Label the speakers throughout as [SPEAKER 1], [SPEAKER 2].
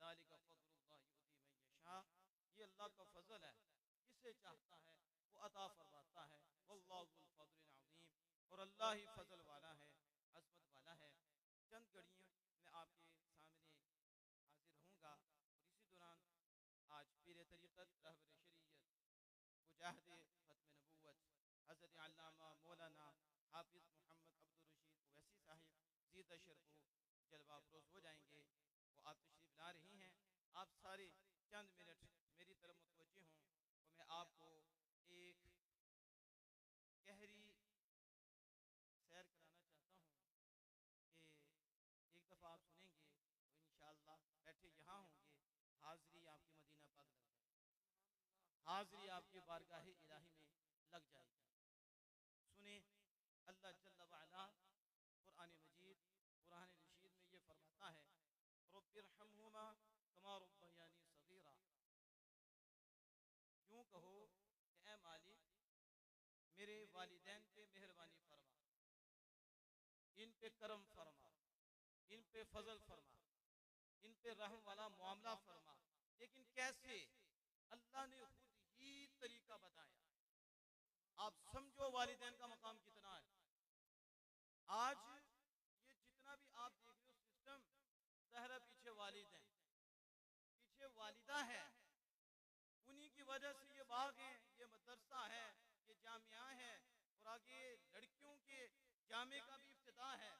[SPEAKER 1] ज़ालिका फ़ज़्लुल्लाहि युती मन यशा, ये अल्लाह का फजल है, किसे चाहता है वो अता फरमाता है। वल्लाहु ज़ुल फ़ज़्लिल अज़ीम, और अल्लाह ही फजल वाला है, अज़मत वाला है। चंद घड़ियों में आपके सामने हाजिर होऊंगा, और इसी दौरान आज पीर तरीक़त रहबर शरीयत मुजाहिद ख़त्म नबूवत हज़रत अल्लामा मौलाना हाफिज़ मोहम्मद अब्दुल रशीद ओवैसी साहिब ज़ीदा शरफ़ जलवा अफरोज़ हो जाएंगे। वो आप तशरीफ़ ला रही हैं। आप सारे चंद मिनट मेरी तरफ मुतवज्जे हों, और मैं आपको एक गहरी सैर कराना चाहता हूँ कि एक दफ़ा आप सुनेंगे तो इंशाअल्लाह बैठे यहाँ होंगे, हाज़री आपकी मदीना पाक लग जाएगी, हाज़री आपकी बारगाह इलाही में लग जाएगी। सुने, अल्लाह जल्ल व अला कुरान मजीद कुरान रशीद में ये फरमाता है, रब्बिरहमहुमा कमा रब्बयानी सगीरा। यूं कहो कि ऐ मालिक, मेरे वालिदैन पे मेहरबानी फरमा, इन पे करम फरमा, इन पे फजल फरमा, इन पे रहम वाला मामला फरमा। लेकिन कैसे? अल्लाह ने खुद ही तरीका बताया। आप समझो वालिदैन का मकाम कितना है। आज ये जितना भी आप देख रहे हो सिस्टम, ज़ाहिर पीछे वालिदैन, पीछे वालिदा है, उन्हीं की वजह से ये बाग है, ये मदरसा है, ये जामिया है, और आगे लड़कियों के जामे का भी इफ्तिताह है।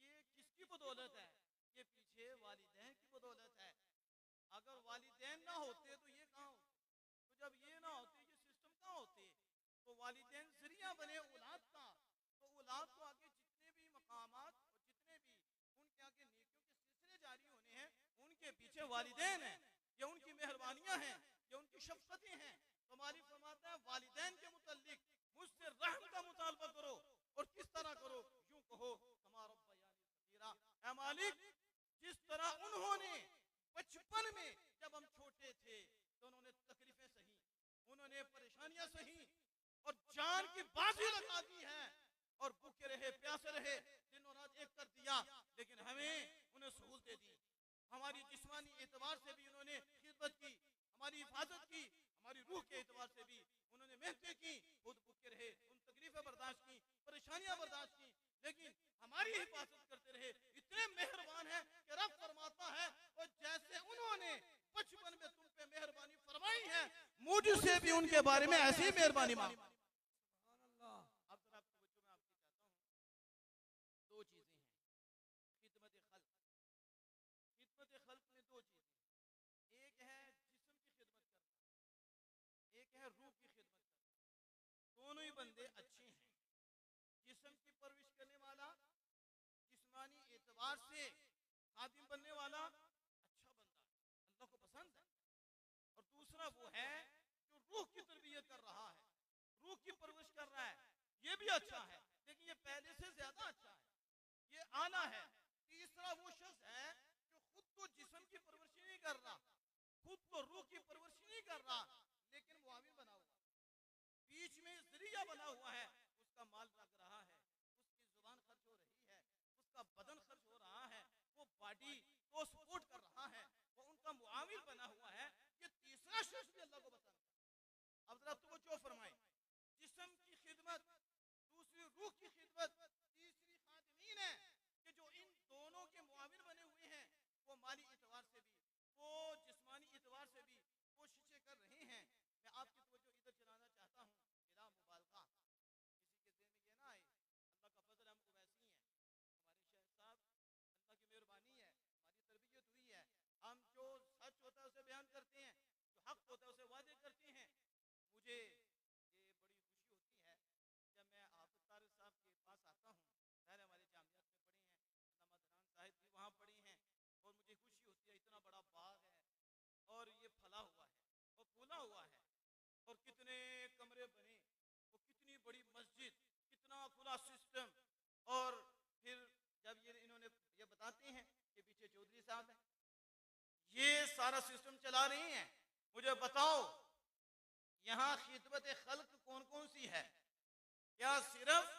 [SPEAKER 1] ये किसकी बदौलत है? ये पीछे वालिदैन की बदौलत है। अगर वालिदैन ना होते तो ये कहाँ होते? तो जब ये ना होते, ये सिस्टम कहाँ होते? तो वालिदैन जरिया बने औलाद का, तो औलाद को आगे जितने भी मकामात और जितने भी उनके आगे नेकियों के सिलसिले जारी होने हैं, उनके पीछे वालिदैन हैं। ये उनकी मेहरबानियां हैं, ये उनकी शफ़क़तें हैं। तो मालिक फरमाता है, वालिदैन के मुतल्लिक मुझसे रहम का मुतालबा करो, और किस तरह करो? यूं कहो कमा रब्बयानी सगीरा। ऐ मालिक, जिस तरह उन्होंने बचपन में जब हम छोटे थे तो उन्होंने तकलीफें सही, उन्होंने परेशानियां सही, और जान की बाजी लगा दी है, और भूखे रहे, प्यासे रहे, दिन और रात एक कर दिया, लेकिन हमें उन्हें सहूलतें दी। हमारी जिस्मानी एतबार से भी उन्होंने खिदमत की, हमारी हिफाजत की, हमारी रूह के एतबार से भी उन्होंने मेहनतें की, खुद भूखे रहे, उन तकलीफें बर्दाश्त की, परेशानियां बर्दाश्त की, लेकिन हमारी हिफाजत करते रहे। इतने मेहरबान है कि रब फरमाता है, और जैसे उन्होंने बचपन में तुम पे मेहरबानी फरमाई है, मुझसे भी उनके बारे में ऐसी मेहरबानी मांगो। अब जरा तवज्जो मैं आपकी चाहता हूँ। दो चीजें हैं, खिदमत खल्क। खिदमत खल्क में दो चीजें हैं, एक है जिस्म की खिदमत करना, एक है रूह की खिदमत करना। दोनों ही बंदे अच्छे हैं। जिस्म की परवरिश करने वाला, जिस्मानी एतबार से खादिम बनने वाला अच्छा बंदा है, अल्लाह को पसंद है। और दूसरा वो है जो रूह की तरबियत कर रहा है, रूह की परवरिश कर रहा है, ये भी अच्छा है, लेकिन ये पहले से ज्यादा अच्छा है, ये आना है। तीसरा वो शख्स है जो खुद तो जिस्म की परवरिश नहीं कर रहा, खुद तो रूह की परवरिश नहीं कर रहा, लेकिन मुआविन बना हुआ, बीच में जरिया बना हुआ है। उसका माल लग रहा है, उसकी जुबान खर्च हो रही है, उसका बदन खर्च हो रहा है, वो बॉडी को सपोर्ट कर रहा है, वो उनका मुआविन बना हुआ है। ये तीसरा शख्स भी अल्लाह को पसंद है। अब जरा तो जो फरमाए, जिस्म की खिदमत, दूसरी रूह की खिदमत, तीसरी खादिमीन है कि जो इन दोनों के मुआविन बने हुए हैं। वो माली एतबार से भी, वो जिस्मानी एतबार से भी कोशिशें कर रहे हैं। मैं आपकी तवज्जो इधर चलाना चाहता हूँ, बिला मुबालगा, किसी के ज़हन में ये ना आए अल्लाह का फजल हम वैसी हैं, हमारे शेख साहब अल्लाह की मेहरबानी है, हमारी तरबियत हुई है, हम जो सच होता है उसे बयान करते हैं, जो हक होता है उसे वादे करते हैं। मुझे ये बड़ी खुशी होती है जब मैं हाफिज तारिक साहब के पास आता हूँ। पहले हमारे जामियात में पढ़े हैं, अल्लामा दरान साहिब भी वहाँ पढ़े हैं, और मुझे खुशी होती है इतना बड़ा बाग है, और ये फला हुआ है और फूला हुआ है, और कितने कमरे बने, और कितनी बड़ी मस्जिद, कितना खुला सिस्टम। और फिर जब ये इन्होंने ये बताते हैं कि पीछे चौधरी साहब हैं, ये सारा सिस्टम चला रही हैं, मुझे बताओ यहाँ खिदमत खल्क कौन कौन सी है? क्या सिर्फ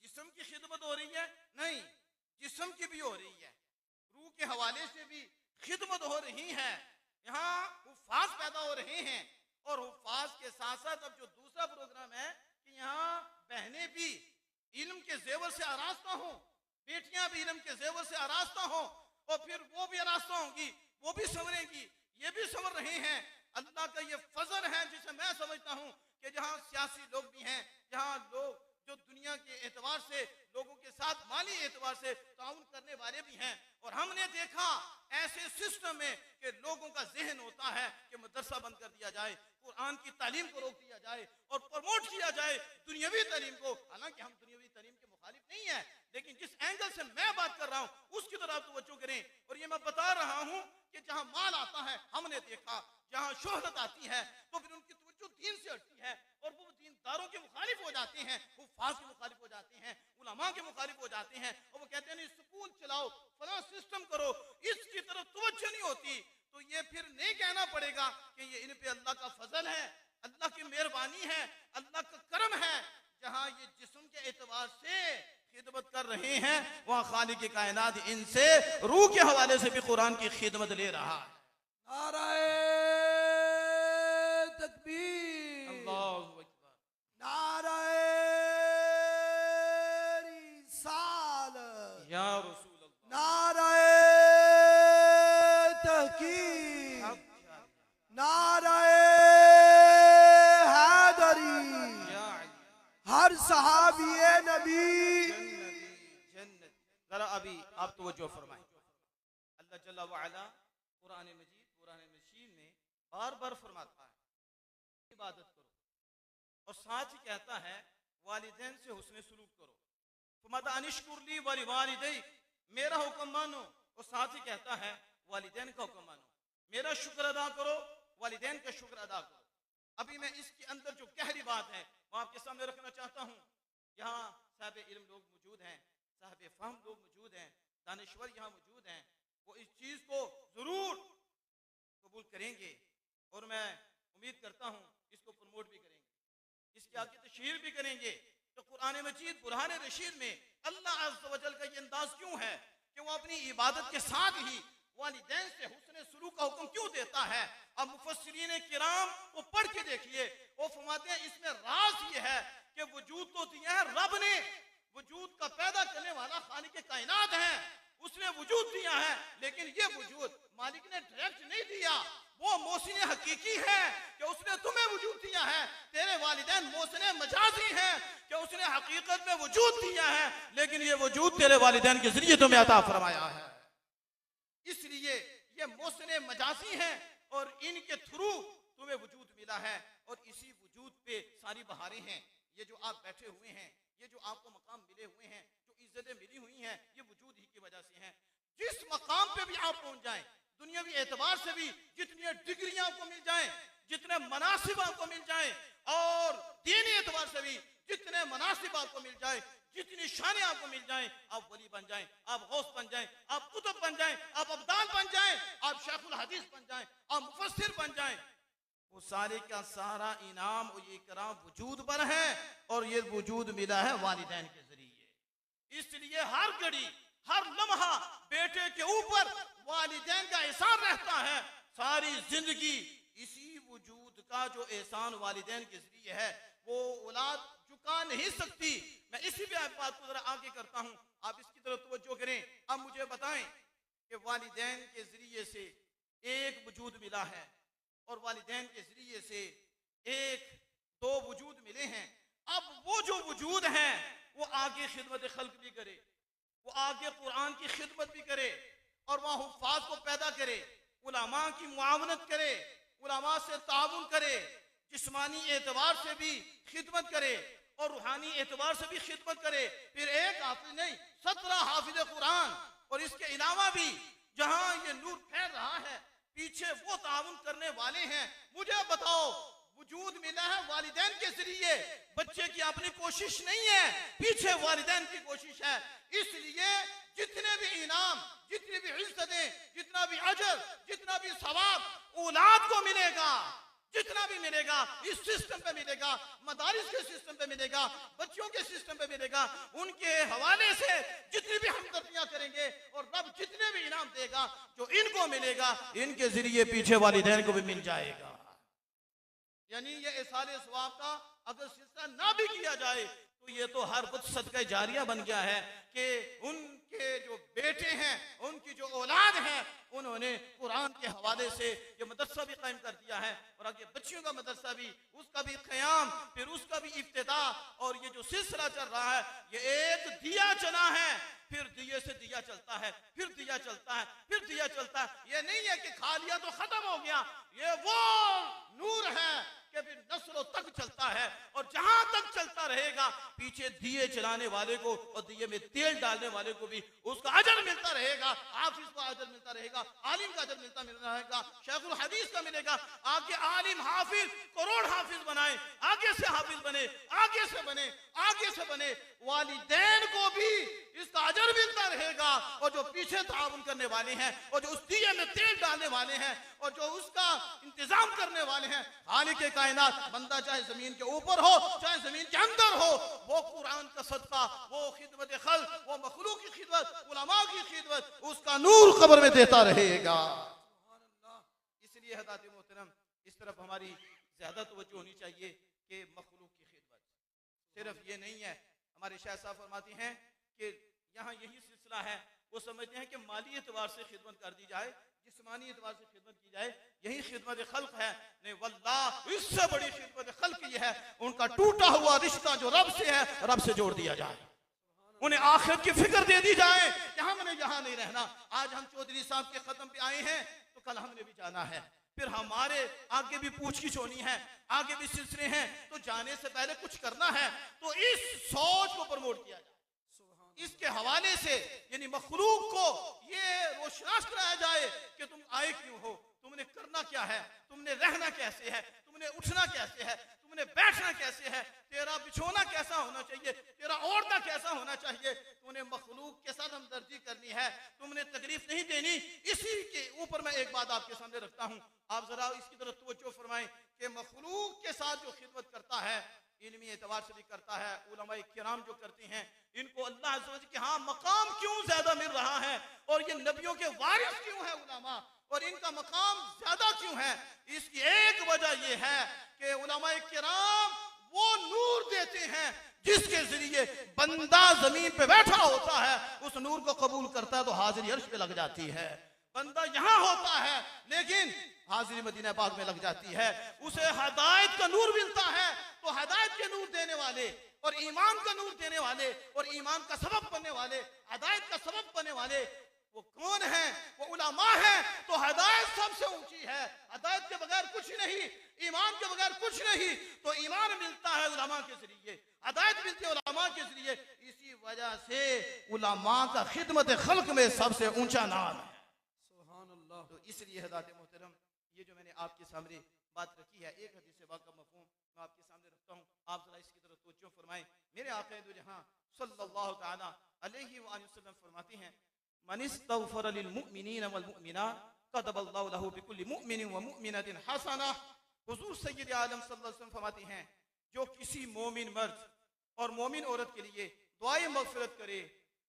[SPEAKER 1] जिस्म की खिदमत हो रही है? नहीं, जिस्म की भी हो रही है, रूह के हवाले से भी खिदमत हो रही है, यहाँ हुफ्फाज पैदा हो रहे हैं, और हुफ्फाज के साथ साथ अब जो दूसरा प्रोग्राम है कि यहाँ बहनें भी इल्म के जेवर से आरास्ता हों, बेटियां भी इल्म के जेवर से आरास्ता हों, और फिर वो भी आरास्ता होंगी, वो भी संवरेंगी, ये भी संवर रहे हैं। अल्लाह का ये फजल है जिसे मैं समझता हूँ कि जहाँ सियासी लोग भी हैं, जहाँ लोग जो दुनिया के एतबार से लोगों के साथ माली एतबार से ताउन करने वाले भी हैं, और हमने देखा ऐसे सिस्टम में कि लोगों का जहन होता है कि मदरसा बंद कर दिया जाए, कुरान की तालीम को रोक दिया जाए और प्रमोट किया जाए दुनियावी तालीम को। हालांकि हम दुनियावी तालीम के मुखालिफ नहीं है, लेकिन जिस एंगल से मैं बात कर रहा हूँ उसकी तरफ तवज्जो करें। और ये मैं बता रहा हूँ कि जहाँ माल आता है, हमने देखा जहाँ शोहरत आती है तो फिर उनकी तवज्जो दीन से हटती है और वो दीनदारों के मुखालिफ हो जाते हैं, हुफ्फाज के मुखालिफ हो जाते हैं, उलमा के मुखालिफ हो जाते हैं, और वो कहते हैं नहीं स्कूल चलाओ, फलां सिस्टम करो, इसकी तरफ तवज्जो नहीं होती। तो ये फिर नहीं कहना पड़ेगा कि ये इन पे अल्लाह का फजल है, अल्लाह की मेहरबानी है, अल्लाह का करम है। जहाँ ये जिस्म के एतबार से खिदमत कर रहे हैं, वहाँ खालिक के कायनात इनसे रूह के हवाले से भी कुरान की खिदमत ले रहा है।
[SPEAKER 2] नाराए तकबीर,
[SPEAKER 1] अल्लाहु अकबर,
[SPEAKER 2] नाराए रिसालत,
[SPEAKER 1] या रसूल अल्लाह,
[SPEAKER 2] नाराए तहकीक, नाराए हैदरी, हर सहाबिए नबी
[SPEAKER 1] जन्नत। जरा अभी आप तवज्जो फरमाएं, अल्लाह जल्ला व अला कुरान मजीद कुरान मशीद में बार बार फरमाता है इबादत करो, और साथ ही कहता है वालिदैन से हुस्न सलूक करो। फरमाता अनिश्कुरली वली वालिदैक, मेरा हुक्म मानो, और साथ ही कहता है वालिदैन का हुक्म मानो, मेरा शुक्र अदा करो, वालिदैन का शुक्र अदा करो। अभी मैं इसके अंदर जो गहरी बात है वो आपके सामने रखना चाहता हूँ। यहाँ साहिब इल्म लोग मौजूद हैं, साहिब फहम लोग मौजूद हैं, दानिश्वर यहाँ मौजूद हैं, वो इस चीज को जरूर कबूल करेंगे, और मैं उम्मीद करता हूँ इसको प्रमोट भी करेंगे, इसकी आगे तशहीर भी करेंगे। तो कुरान मजीद बुरहान रशीद में अल्लाह अज़्ज़ व जल का ये अंदाज क्यों है कि वो अपनी इबादत के साथ ही वालिदैन से हुस्न सलूक का हुक्म क्यों देता है। अब मुफस्सिरीन किराम को पढ़ के देखिए, वो फरमाते हैं इसमें राज ये है कि वजूद तो दिया है रब ने, वजूद का पैदा करने वाला खालिक के कायनात है, उसने वजूद दिया है, लेकिन ये वजूद मालिक ने डायरेक्ट नहीं दिया, वो मोहसिन हकीकी है कि उसने तुम्हें वजूद दिया है। तेरे वालिदैन मोहसिन मजाजी हैं कि उसने हकीकत में वजूद दिया है, लेकिन ये वजूद तेरे वालिदैन के जरिए तुम्हें अता फरमाया है। इसलिए ये मोहसिन मजाजी हैं और इनके थ्रू तुम्हें वजूद मिला है, और इसी वजूद पे सारी बहारें हैं। ये जो आप बैठे हुए हैं, ये जो आपको मकाम मिले हुए हैं, जो इज्जतें मिली हुई हैं, ये वजूद ही की वजह से हैं। जिस मकाम पे भी आप पहुंच जाएं, दुनियावी एतबार से भी जितनी डिग्रियां आपको मिल जाएं, जितने मनासिब आपको मिल जाएं, और दीनी एतबार से भी जितने मनासिब आपको मिल जाए, जितनी शानें आपको मिल जाएं, आप वली बन जाएं, आप गौस बन जाएं, आप कुतुब बन जाएं, आप अब्दाल बन जाएं, आप शेखुल हदीस बन जाएं, आप मुफस्सिर बन जाएं, वो सारे का सारा इनाम और ये इकराम वजूद पर है, और ये वजूद मिला है वालिदैन के जरिए। इसलिए हर घड़ी हर लम्हा बेटे के ऊपर वालिदैन का एहसान रहता है। सारी जिंदगी इसी वजूद का जो एहसान वालिदैन के जरिए है वो औलाद चुका नहीं सकती। मैं इसी बात को जरा आगे करता हूँ, आप इसकी तरफ तवज्जो करें। अब मुझे बताएं कि वालिदैन के जरिए से एक वजूद मिला है, और वालिदैन के जरिए से एक दो वजूद मिले हैं। अब वो जो वजूद है वो आगे खिदमत खल्क भी करे, वो आगे कुरान की खिदमत भी करे, और वहाँ हुफ्फाज को पैदा करे, उलमा की मुआवनत करे, उलमा से ताउन करे, जिस्मानी एतबार से भी खिदमत करे और रूहानी एतबार से भी खिदमत करे। फिर एक हाफिज नहीं 17 हाफिज कुरान, और इसके अलावा भी जहाँ ये नूर फैल रहा है पीछे वो ताउन करने वाले हैं। मुझे बताओ, वजूद मिला है वालिदैन के जरिए, बच्चे की अपनी कोशिश नहीं है, पीछे वालिदैन की कोशिश है। इसलिए जितने भी इनाम, जितनी भी इज्जतें, जितना भी अजर, जितना भी सवाब औलाद को मिलेगा, जितना भी मिलेगा इस सिस्टम पे मिलेगा, मदारिस के सिस्टम पे मिलेगा, बच्चों के सिस्टम पे मिलेगा, उनके हवाले से जितनी भी हमदर्दियां करेंगे और रब जितने भी इनाम देगा जो इनको मिलेगा, इनके जरिए पीछे वालिदैन को भी मिल जाएगा। यानी ये इसाले सवाब का अगर सिलसिला ना भी किया जाए तो ये तो हर वक्त सदका जारिया बन गया है कि उनके जो बेटे हैं, उनकी जो औलाद है, उन्होंने कुरान के हवाले से ये मदरसा भी कायम कर दिया है और आगे बच्चियों का मदरसा भी, उसका भी क़याम, फिर उसका भी इब्तिदा, और ये जो सिलसिला चल रहा है ये एक दिया चला है, फिर दिए से दिया चलता है, फिर दिया चलता है, फिर दिया चलता है। ये नहीं है कि खा लिया तो खत्म हो गया, ये वो नूर है कि फिर नस्लों तक चलता है और जहां तक चलता रहेगा पीछे दिए चलाने वाले को और दिए में तेल डालने वाले को भी उसका अजर मिलता रहेगा, हाफिज को अजर मिलता रहेगा, आलिम का अजर मिलता रहेगा, शेखुल हदीस का मिलेगा। आगे आलिम हाफिज करोड़ हाफिज बनाए, आगे से हाफिज बने, आगे से बने, आगे से बने, वालिदैन को भी इसका अजर मिलता रहेगा और जो पीछे ताउन करने वाले हैं और जो उस दिए में तेल डालने वाले हैं और जो उसका इंतजाम करने वाले हैं, खालिक के कायनात, बंदा चाहे जमीन के ऊपर हो चाहे जमीन के अंदर हो, वो कुरान का सदका, वो खिदमत खल्क, वो मखलूक की खिदमत, उलमा की खिदमत, उसका नूर कब्र में देता रहेगा। इसलिए हज़रात मोहतरम इस तरफ हमारी ज्यादा तवज्जो होनी चाहिए कि मखलूक की खिदमत सिर्फ ये नहीं है। हमारे शाह साहब फरमाती हैं कि यहाँ यही सिलसिला है, वो समझते हैं कि माली एतबार से खिदमत कर दी जाए, जिस्मानी एतबार से खिदमत की जाए, यही खिदमत खल्क है। नहीं वल्लाह इससे बड़ी खिदमत खल्क ये है उनका टूटा हुआ रिश्ता जो रब से है, रब से जोड़ दिया जाए, उन्हें आखिरत की फिक्र दे दी जाए कि हमने यहाँ नहीं रहना। आज हम चौधरी साहब के खत्म पे आए हैं तो कल हमने भी जाना है, फिर हमारे आगे भी पूछगिछ होनी है, आगे भी सिलसिले हैं, तो जाने से पहले कुछ करना है। तो इस सोच को प्रमोट किया जाए, इसके हवाले से यानी मखलूक को ये रोशनास कराया जाए कि तुम आए क्यों हो, तुमने करना क्या है, तुमने रहना कैसे है, तुमने उठना कैसे है, तुमने बैठना कैसे है, तेरा बिछोना कैसा होना चाहिए, तेरा ओढ़ना कैसा होना चाहिए, तुमने मखलूक के साथ हमदर्दी करनी है, तुमने तकलीफ नहीं देनी। इसी के ऊपर मैं एक बात आपके सामने रखता हूँ, आप जरा इसकी तरफ तवज्जो फरमाएं कि मखलूक के साथ जो खिदमत करता है, इल्मी एतबार से भी करता है, उलमाए किराम जो करते हैं, इनको अल्लाह अज़्ज़ व जल के हाँ मकाम क्यों ज्यादा मिल रहा है और ये नबियों के वारिस क्यों है उलमा, और इनका मकाम ज्यादा क्यों है? इसकी एक वजह यह है कि उलमाए किराम वो नूर देते हैं जिसके जरिए बंदा जमीन पे बैठा होता है, उस नूर को कबूल करता है तो हाजिरी अर्श पे लग जाती है। बंदा यहाँ होता है लेकिन हाजिरी मदीना पाक में लग जाती है, उसे हदायत का नूर मिलता है। तो हदायत के नूर देने वाले और ईमान का नूर देने वाले और ईमान का सबब बनने वाले, हदायत का सबब बनने वाले वो कौन है? वो उलमा है। तो हदायत सबसे ऊंची है, हदायत के बगैर कुछ नहीं, ईमान के बगैर कुछ नहीं। तो ईमान मिलता है उलमा के जरिए, हदायत मिलती है उलमा के जरिए। इसी वजह से उलमा का खिदमत खल्क में सबसे ऊंचा नाम है। सुभान अल्लाह। तो इसलिए हज़रात मोहतरम ये जो मैंने आपके सामने बात रखी है, एक हदीस वाक़ा मफ़हूम मैं आपके सामने रखता हूँ, आप जरा इसकी तरफ तवज्जो फरमाएं। मेरे आक़ा दो जहां सल्लल्लाहु तआला अलैहि वसल्लम फरमाते हैं, मन इस्तग़फ़र लिल मुमिनीन वल मुमिनात कतबल्लाहु लहू बिकुल्लि मुमिनिन व मुमिनतिन हसना। हुज़ूर सय्यद आलम सल्लल्लाहु अलैहि वसल्लम फरमाते हैं, जो किसी मोमिन मर्द और मोमिन औरत के लिए दुआए मग़फ़िरत करे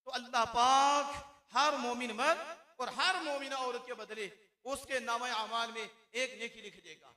[SPEAKER 1] तो अल्लाह पाक हर मोमिन मर्द और हर मोमिना औरत के बदले उसके नामे अमाल में एक नेकी लिख देगा।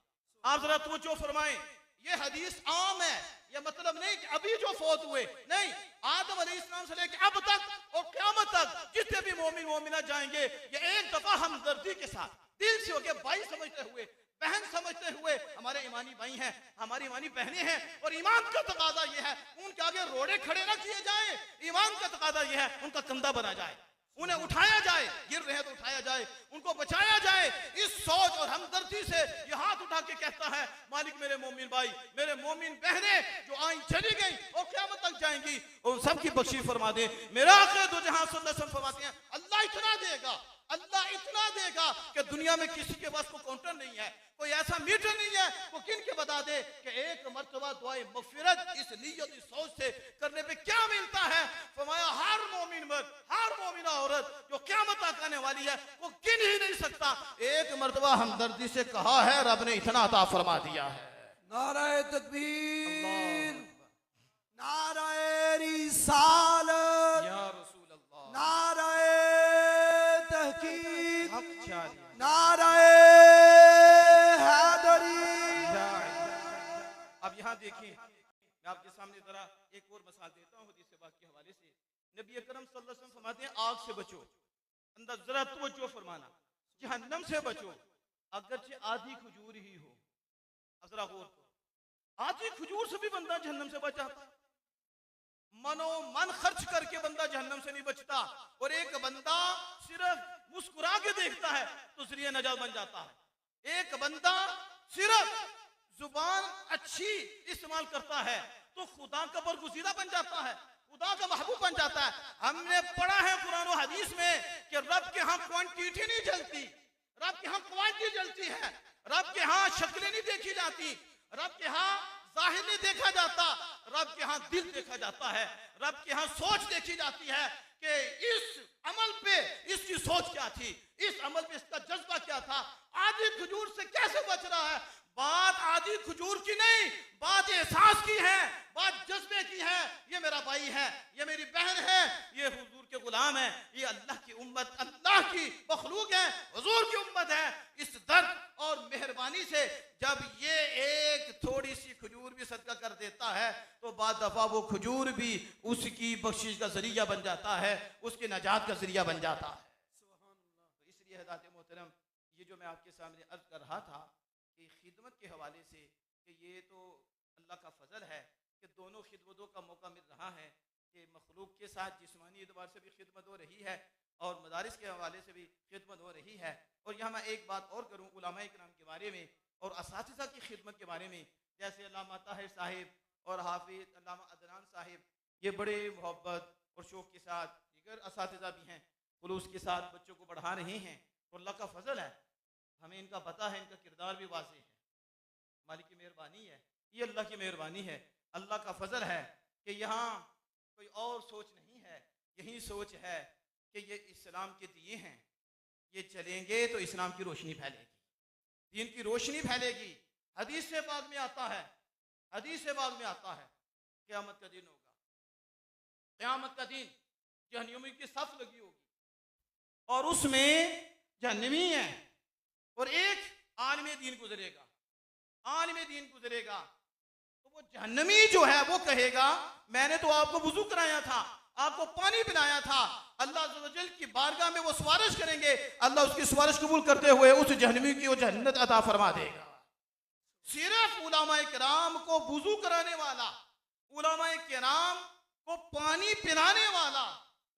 [SPEAKER 1] आप जरा तवज्जो फरमाएं, ये हदीस आम है, ये मतलब नहीं कि अभी जो फौत हुए, नहीं, आदम अलैहिस्सलाम से लेकर अब तक और क़यामत तक जितने भी मोमिन मोमिना जाएंगे, ये एक दफा हमदर्दी के साथ दिल से होके भाई समझते हुए, बहन समझते हुए, हमारे ईमानी भाई हैं, हमारी ईमानी बहनें हैं, और ईमान का तकाजा ये है उनके आगे रोड़े खड़े ना किए जाए, ईमान का तकाजा ये है उनका कंधा बना जाए, उन्हें उठाया जाए, गिर रहे तो उठाया जाए, उनको बचाया जाए। इस सोच और हमदर्दी से ये हाथ उठा के कहता है, मालिक मेरे मोमिन भाई, मेरे मोमिन बहनें जो आई चली गई और क़यामत तक जाएंगी, उन सब की बख्शीश फरमा दे। मेरा आक़ा दो जहां सल्लल्लाहु अलैहि वसल्लम फरमाते हैं, अल्लाह इतना देगा, अल्लाह इतना देगा कि दुनिया में किसी के पास कोई काउंटर नहीं है, कोई ऐसा मीटर नहीं है वो किन के बता दे कि एक मर्तबा दुआए मग़फ़िरत इस नियत सोच से करने पे क्या मिलता है। फरमाया हर मोमिन मर्द, हर मोमिना औरत जो क़यामत तक आने वाली है, वो गिन ही नहीं सकता। एक मर्तबा हमदर्दी से कहा है, रब ने इतना अता फरमा दिया है।
[SPEAKER 2] नाराए तकबीर, नाराए रिसालत,
[SPEAKER 1] या रसूल अल्लाह,
[SPEAKER 2] नाराए तहकीक,
[SPEAKER 1] अब
[SPEAKER 2] नाराए हैदरी।
[SPEAKER 1] अब यहाँ देखिए, मैं आपके सामने जरा एक और मिसाल देता हूँ हदीस पाक के हवाले से। नबी अकरम सल्लल्लाहु अलैहि वसल्लम फरमाते हैं, आग से बचो, अंदर जरा तवज्जो फरमाना, जहन्नम से बचो, अगरचे आधी खजूर ही हो। अब जरा गौर करो, आधी खजूर से भी बंदा जहन्नम से बच जाता है। मनो मन खर्च करके बंदा जहन्नम से नहीं बचता, और एक बंदा सिर्फ मुस्कुरा के देखता है तो जरिया नजात बन जाता है। एक बंदा सिर्फ जुबान अच्छी इस्तेमाल करता है तो खुदा का बरगुज़ीदा बन जाता है, खुदा का महबूब बन जाता है। हमने पढ़ा है कुरान और हदीस में कि रब के यहाँ क्वांटिटी नहीं जलती, रब के यहाँ क्वांटिटी जलती है, रब के यहाँ शक्लें नहीं देखी जाती, रब के यहाँ जाहिर नहीं देखा जाता, रब के यहाँ दिल देखा जाता है, रब के यहाँ सोच देखी जाती है कि इस अमल पे इसकी सोच क्या थी, इस अमल पे इसका जज्बा क्या था, आधी खजूर से कैसे बच रहा है। बात आधी खजूर की नहीं, बात एहसास की है, बात जज्बे की है। ये मेरा भाई है, ये मेरी बहन है, ये हुजूर के गुलाम है, ये अल्लाह की उम्मत, अल्लाह की मखलूक है, हुजूर की उम्मत है। इस दर्द और मेहरबानी से जब ये एक थोड़ी सी खजूर भी सदका कर देता है तो बाद दफा वो खजूर भी उसकी बख्शिश का जरिया बन जाता है, उसके नजात का जरिया बन जाता है। तो इसलिए हज़रात मोहतरम, ये जो मैं आपके सामने अर्ज कर रहा था कि खिदमत के हवाले से, कि ये तो अल्लाह का फजल है कि दोनों खिदमतों का मौका मिल रहा है, कि मखलूक के साथ जिस्मानी एतबार से भी खिदमत हो रही है और मदारिस के हवाले से भी खिदमत हो रही है। और यहाँ मैं एक बात और करूँ उलमा इकराम के बारे में और असातिज़ा की खिदमत के बारे में। जैसे अल्लामा ताहिर साहिब और हाफिज अल्लामा अदनान साहिब, ये बड़े मोहब्बत और शौक़ के साथ, दीगर असातिज़ा भी हैं, खुलूस के साथ बच्चों को पढ़ा रहे हैं। तो अल्लाह का फजल है, हमें इनका पता है, इनका किरदार भी वाज़ेह है, मालिक की मेहरबानी है, ये अल्लाह की मेहरबानी है, अल्लाह का फजल है कि यहाँ कोई और सोच नहीं है, यही सोच है कि ये इस्लाम के दिए हैं, ये चलेंगे तो इस्लाम की रोशनी फैलेगी, दीन की रोशनी फैलेगी। हदीस से बाद में आता है, हदीस से बाद में आता है, क़यामत का दिन होगा, क़यामत का दिन जहन्नमी की सफ लगी होगी और उसमें जहन्नमी है और एक आलिम दीन गुजरेगा, आलिम दीन गुजरेगा। तो वो जहन्नमी जो है वो कहेगा, मैंने तो आपको वुजू कराया था, आपको पानी पिलाया था। अल्लाह अज़्ज़ व जल की बारगाह में वो सिफारिश करेंगे, अल्लाह उसकी सिफारिश कबूल करते हुए उस जहन्नमी की वो जन्नत अता फरमा देगा। सिर्फ उलमाए किराम को वुजू कराने वाला, उलमाए किराम को पानी पिलाने वाला,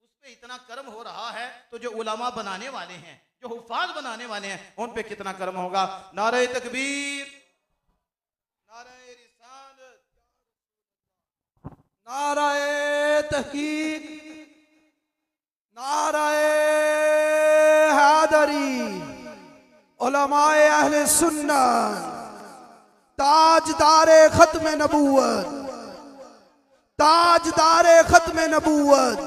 [SPEAKER 1] उस पे इतना कर्म हो रहा है, तो जो उलमा बनाने वाले हैं, जो हुफ़ाज़ बनाने वाले हैं, उन पे कितना कर्म होगा। नारे तकबीर, नारे रिसालत,
[SPEAKER 2] नाराए तहकीक, नाराए हैदरी, उलमाए अहले सुन्नत, ताजदारे खत्म नबूवत, ताजदारे खत्म नबूवत,